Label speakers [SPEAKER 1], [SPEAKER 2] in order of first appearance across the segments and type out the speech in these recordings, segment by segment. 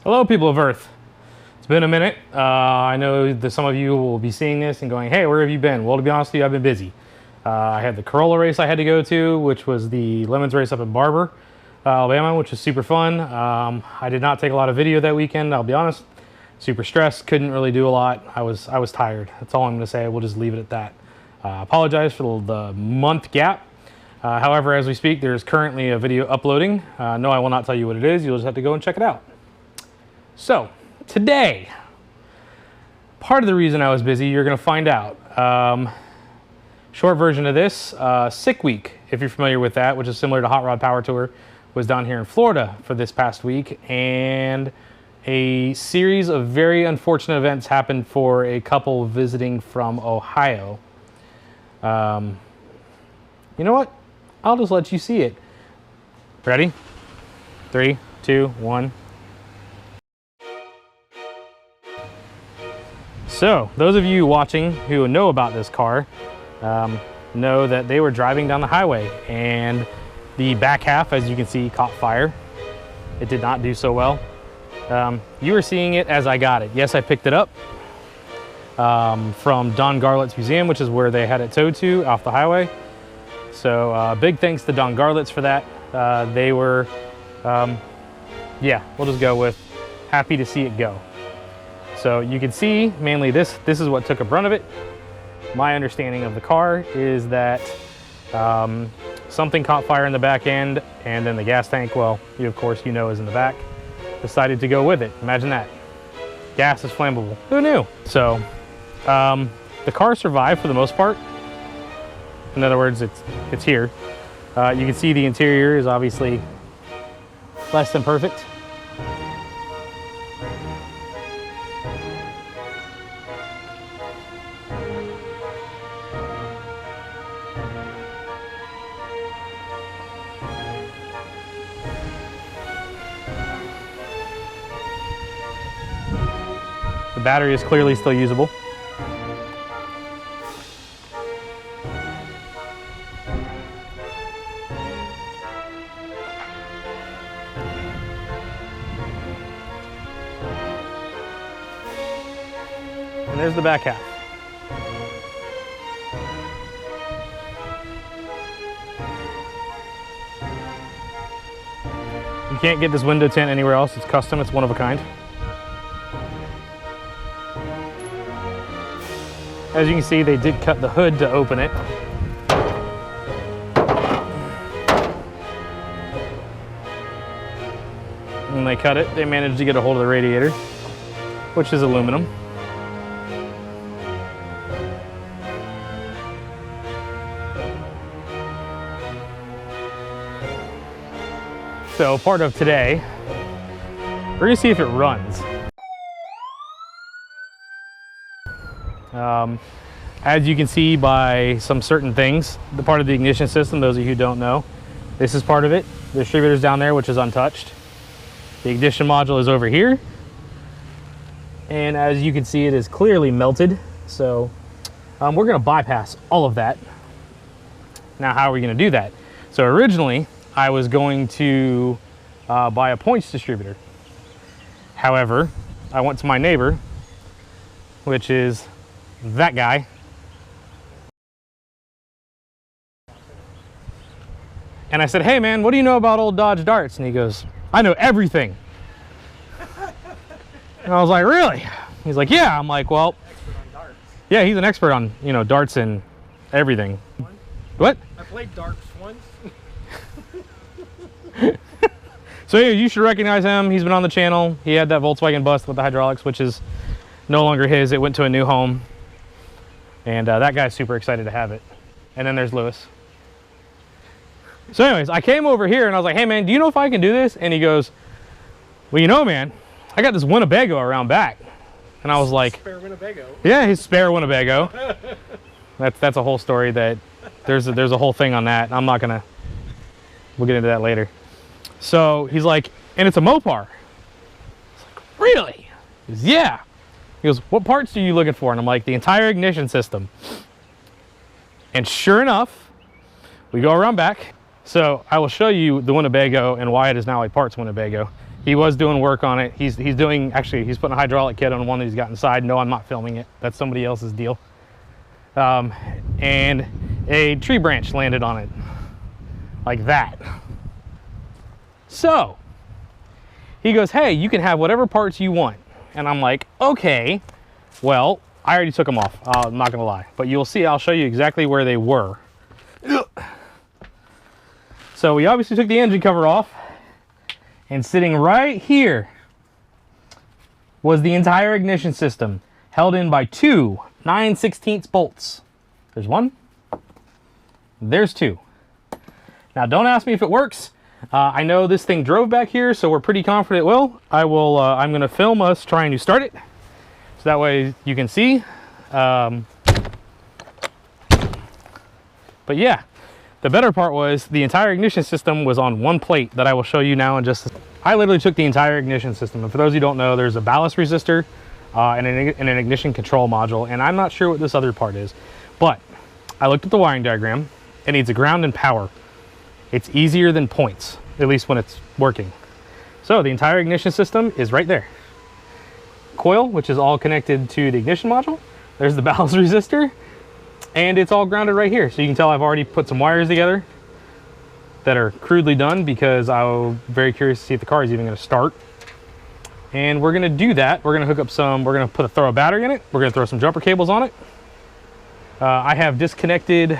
[SPEAKER 1] Hello, people of Earth. It's been a minute. I know that some of you will be seeing this and going, hey, where have you been? Well, to be honest with you, I've been busy. I had the Corolla race I had to go to, which was the Lemons race up in Barber, Alabama, which was super fun. I did not take a lot of video that weekend, I'll be honest. Super stressed, couldn't really do a lot. I was tired. That's all I'm going to say. We'll just leave it at that. Apologize for the month gap. However, as we speak, there's currently a video uploading. No, I will not tell you what it is. You'll just have to go and check it out. So, today, part of the reason I was busy, you're going to find out. Short version of this, Sick Week, if you're familiar with that, which is similar to Hot Rod Power Tour, was down here in Florida for this past week, and a series of very unfortunate events happened for a couple visiting from Ohio. You know what? I'll just let you see it. Ready? 3, 2, 1. So, those of you watching who know about this car know that they were driving down the highway and the back half, as you can see, caught fire. It did not do so well. You were seeing it as I got it. Yes, I picked it up from Don Garlett's museum, which is where they had it towed to off the highway. So big thanks to Don Garlett's for that. They were, yeah, we'll just go with happy to see it go. So you can see mainly this is what took a brunt of it. My understanding of the car is that something caught fire in the back end, and then the gas tank, well, of course you know is in the back, decided to go with it. Imagine that. Gas is flammable. Who knew? So the car survived for the most part. In other words, it's here. You can see the interior is obviously less than perfect. The battery is clearly still usable. And there's the back half. You can't get this window tint anywhere else. It's custom, it's one of a kind. As you can see, they did cut the hood to open it. When they cut it, they managed to get a hold of the radiator, which is aluminum. So part of today, we're gonna see if it runs. As you can see by some certain things, the part of the ignition system, those of you who don't know, this is part of it. The distributor's down there, which is untouched. The ignition module is over here. And as you can see, it is clearly melted. So we're gonna bypass all of that. Now, how are we gonna do that? So originally, I was going to buy a points distributor. However, I went to my neighbor, which is that guy. And I said, hey man, what do you know about old Dodge Darts? And he goes, I know everything. And I was like, really? He's like, yeah. I'm like, well,
[SPEAKER 2] expert on darts.
[SPEAKER 1] Yeah, he's an expert on, you know, darts and everything. What?
[SPEAKER 2] I played darts once.
[SPEAKER 1] So yeah, you should recognize him. He's been on the channel. He had that Volkswagen bust with the hydraulics, which is no longer his. It went to a new home. And that guy's super excited to have it. And then there's Lewis. So anyways, I came over here and I was like, hey man, do you know if I can do this? And he goes, well, you know, man, I got this Winnebago around back. And I was like,
[SPEAKER 2] spare Winnebago.
[SPEAKER 1] Yeah, his spare Winnebago. That's a whole story that there's a whole thing on that. I'm not gonna, we'll get into that later. So he's like, and it's a Mopar. I was like, really? He goes, yeah. He goes, what parts are you looking for? And I'm like, the entire ignition system. And sure enough, we go around back. So I will show you the Winnebago and why it is now a parts Winnebago. He was doing work on it. He's putting a hydraulic kit on one that he's got inside. No, I'm not filming it. That's somebody else's deal. And a tree branch landed on it, like that. So he goes, hey, you can have whatever parts you want. And I'm like, okay. Well, I already took them off. I'm not gonna lie, but you'll see. I'll show you exactly where they were. So we obviously took the engine cover off, and sitting right here was the entire ignition system, held in by two 9/16 bolts. There's one, there's two. Now don't ask me if it works. I know this thing drove back here, so we're pretty confident it will. I'm gonna film us trying to start it, so that way you can see. But yeah, the better part was the entire ignition system was on one plate that I will show you now in just a second. I literally took the entire ignition system, and for those of you who don't know, there's a ballast resistor and an ignition control module, and I'm not sure what this other part is, but I looked at the wiring diagram. It needs a ground and power. It's easier than points, at least when it's working. So the entire ignition system is right there. Coil, which is all connected to the ignition module. There's the ballast resistor, and it's all grounded right here. So you can tell I've already put some wires together that are crudely done because I'm very curious to see if the car is even going to start. And we're going to do that. We're going to hook up throw a battery in it. We're going to throw some jumper cables on it. I have disconnected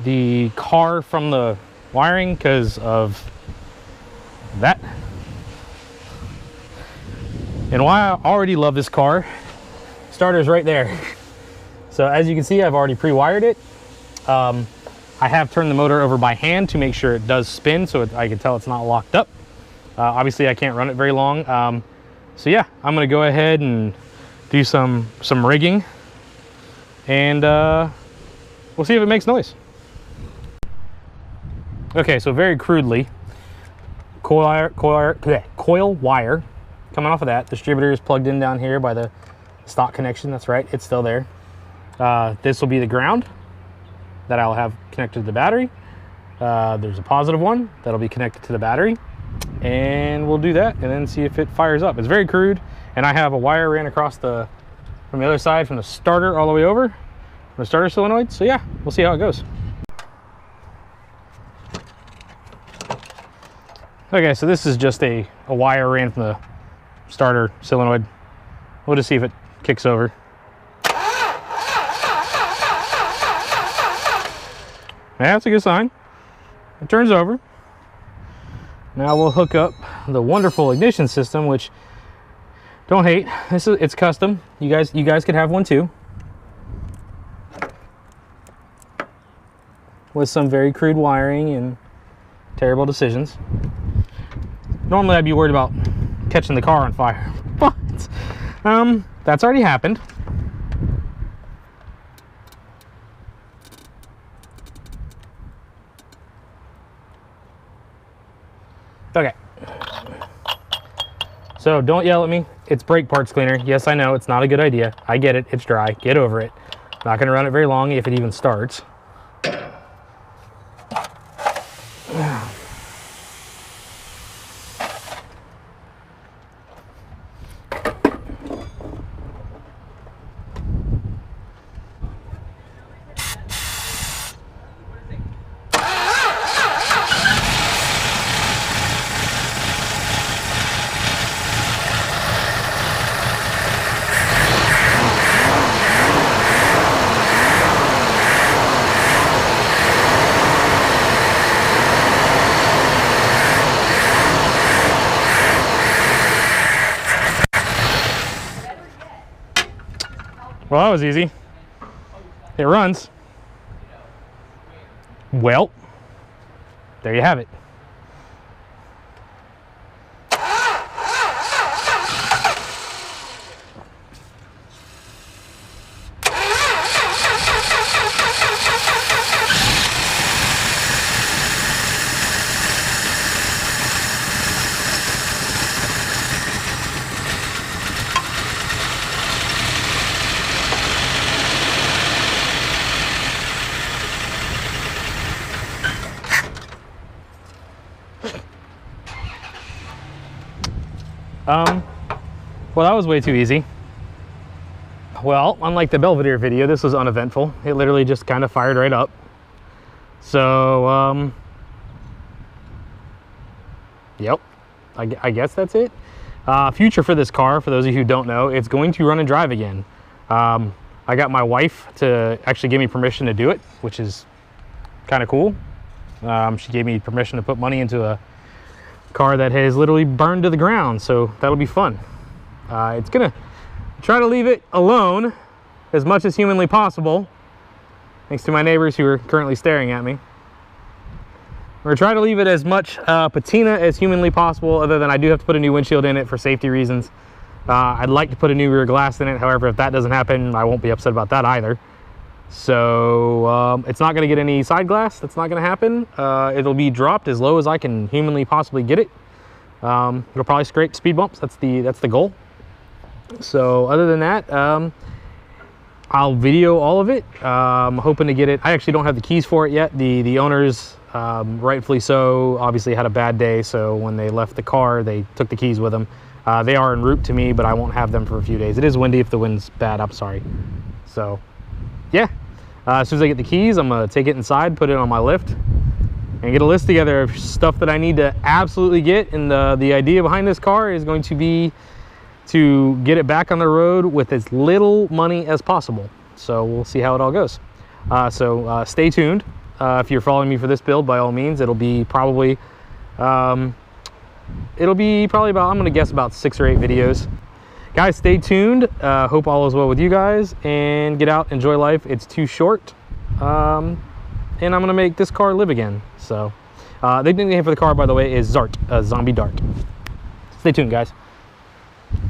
[SPEAKER 1] the car from the wiring because of that. And why I already love this car, starter's right there. So as you can see, I've already pre-wired it. I have turned the motor over by hand to make sure it does spin, so I can tell it's not locked up. Obviously I can't run it very long. So yeah, I'm gonna go ahead and do some rigging, and we'll see if it makes noise. Okay, so very crudely, coil wire coming off of that. Distributor is plugged in down here by the stock connection. That's right, it's still there. This will be the ground that I'll have connected to the battery. There's a positive one that'll be connected to the battery, and we'll do that and then see if it fires up. It's very crude, and I have a wire ran across from the other side from the starter all the way over, from the starter solenoid. So yeah, we'll see how it goes. Okay, so this is just a wire ran from the starter solenoid. We'll just see if it kicks over. Yeah, that's a good sign. It turns over. Now we'll hook up the wonderful ignition system, which, don't hate, it's custom. You guys could have one too, with some very crude wiring and terrible decisions. Normally I'd be worried about catching the car on fire, but that's already happened. Okay, so don't yell at me. It's brake parts cleaner. Yes, I know it's not a good idea. I get it. It's dry. Get over it. Not going to run it very long if it even starts. Well, that was easy. It runs. Well, there you have it. Well, that was way too easy. Well, unlike the Belvedere video, this was uneventful. It literally just kind of fired right up. So, yep, I guess that's it. Future for this car, for those of you who don't know, it's going to run and drive again. I got my wife to actually give me permission to do it, which is kind of cool. She gave me permission to put money into a car that has literally burned to the ground, so that'll be fun. It's gonna try to leave it alone as much as humanly possible, thanks to my neighbors who are currently staring at me. We're gonna try to leave it as much patina as humanly possible, other than I do have to put a new windshield in it for safety reasons. I'd like to put a new rear glass in it. However, if that doesn't happen, I won't be upset about that either. So it's not gonna get any side glass. That's not gonna happen. It'll be dropped as low as I can humanly possibly get it. It'll probably scrape speed bumps. That's the goal. So other than that, I'll video all of it. I'm hoping to get it. I actually don't have the keys for it yet. The owners, rightfully so, obviously had a bad day. So when they left the car, they took the keys with them. They are en route to me, but I won't have them for a few days. It is windy. If the wind's bad, I'm sorry. So yeah, as soon as I get the keys, I'm gonna take it inside, put it on my lift, and get a list together of stuff that I need to absolutely get. And the idea behind this car is going to be to get it back on the road with as little money as possible. So we'll see how it all goes. Stay tuned. If you're following me for this build, by all means, it'll be probably about, I'm gonna guess about 6 or 8 videos. Guys, stay tuned. Hope all is well with you guys, and get out, enjoy life. It's too short. And I'm gonna make this car live again. So the nickname for the car, by the way, is Zart, Zombie Dart. Stay tuned, guys.